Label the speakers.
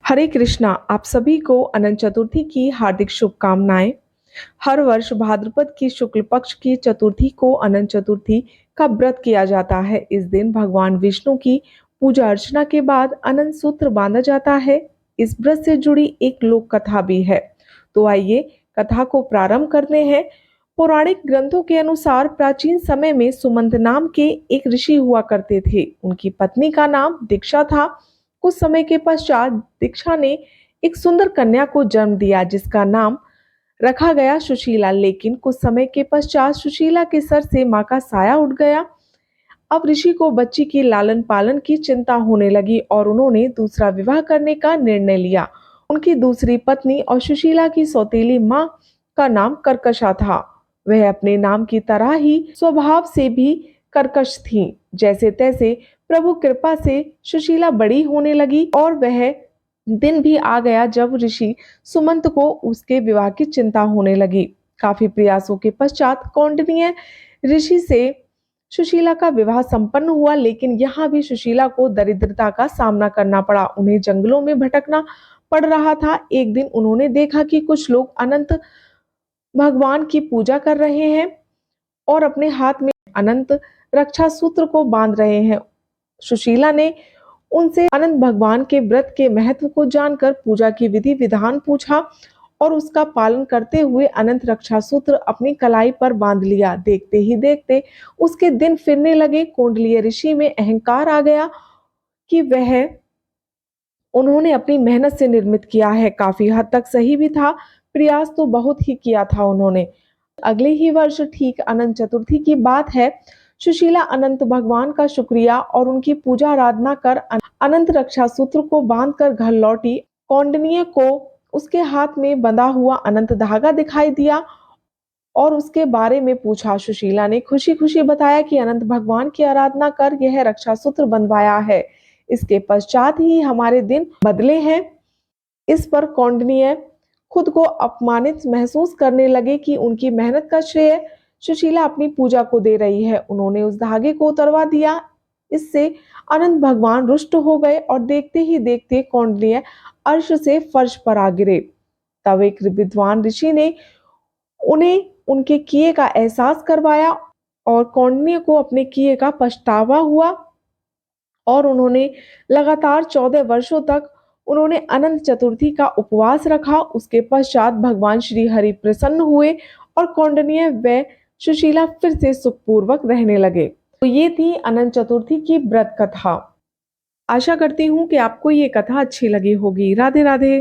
Speaker 1: हरे कृष्णा। आप सभी को अनंत चतुर्थी की हार्दिक शुभकामनाएं। हर वर्ष भाद्रपद की शुक्ल पक्ष की चतुर्थी को अनंत चतुर्थी का व्रत किया जाता है। इस दिन भगवान विष्णु की पूजा अर्चना के बाद अनंत सूत्र बांधा जाता है। इस व्रत से जुड़ी एक लोक कथा भी है। तो आइए कथा को प्रारंभ करते हैं। पौराणिक ग्रंथों के अनुसार प्राचीन समय में सुमंत नाम के एक ऋषि हुआ करते थे। उनकी पत्नी का नाम दीक्षा था। कुछ समय के पश्चात दीक्षा ने एक सुंदर कन्या को जन्म दिया जिसका नाम रखा गया सुशीला। लेकिन कुछ समय के पश्चात सुशीला के सर से मां का साया उठ गया। अब ऋषि को बच्ची की लालन पालन की चिंता होने लगी और उन्होंने दूसरा विवाह करने का निर्णय लिया। उनकी दूसरी पत्नी और सुशीला की सौतेली मां का नाम कर्कशा था। वह अपने नाम की तरह ही स्वभाव से भी कर्कश थी। जैसे तैसे प्रभु कृपा से सुशीला बड़ी होने लगी और वह दिन भी आ गया जब ऋषि सुमंत को उसके विवाह की चिंता होने लगी। काफी प्रयासों के पश्चात कौंडिन्य ऋषि से सुशीला का विवाह संपन्न हुआ, लेकिन यहाँ भी सुशीला को दरिद्रता का सामना करना पड़ा। उन्हें जंगलों में भटकना पड़ रहा था। एक दिन उन्होंने देखा कि कुछ लोग अनंत भगवान की पूजा कर रहे हैं और अपने हाथ में अनंत रक्षा सूत्र को बांध रहे हैं। सुशीला ने उनसे अनंत भगवान के व्रत के महत्व को जानकर पूजा की विधि विधान पूछा और उसका पालन करते हुए अनंत रक्षा सूत्र अपनी कलाई पर बांध लिया। देखते ही देखते उसके दिन फिरने लगे। कौंडलीय ऋषि में अहंकार आ गया कि वह उन्होंने अपनी मेहनत से निर्मित किया है। काफी हद तक सही भी था। प्रयास तो बहुत ही किया था उन्होंने। अगले ही वर्ष ठीक अनंत चतुर्थी की बात है। सुशीला अनंत भगवान का शुक्रिया और उनकी पूजा आराधना कर अनंत रक्षा सूत्र को बांधकर घर लौटी। कौंडिन्य को उसके हाथ में बंधा हुआ अनंत धागा दिखाई दिया और उसके बारे में पूछा। सुशीला ने खुशी खुशी बताया कि अनंत भगवान की आराधना कर यह रक्षा सूत्र बंधवाया है। इसके पश्चात ही हमारे दिन बदले हैं। इस पर कौंडिन्य खुद को अपमानित महसूस करने लगे कि उनकी मेहनत का श्रेय सुशीला अपनी पूजा को दे रही है। उन्होंने उस धागे को उतरवा दिया। इससे अनंत भगवान रुष्ट हो गए और देखते ही देखते कौंडिन्य अर्श से फर्श पर आ गिरे। तब एक विद्वान ऋषि ने उन्हें उनके किए का एहसास करवाया और कौंडिन्य को अपने किए का पछतावा हुआ और उन्होंने लगातार 14 वर्षों तक उन्होंने अनंत चतुर्थी का उपवास रखा। उसके पश्चात भगवान श्री हरि प्रसन्न हुए और कौंडिन्य व सुशीला फिर से सुखपूर्वक रहने लगे। तो ये थी अनंत चतुर्थी की व्रत कथा। आशा करती हूँ कि आपको ये कथा अच्छी लगी होगी। राधे राधे।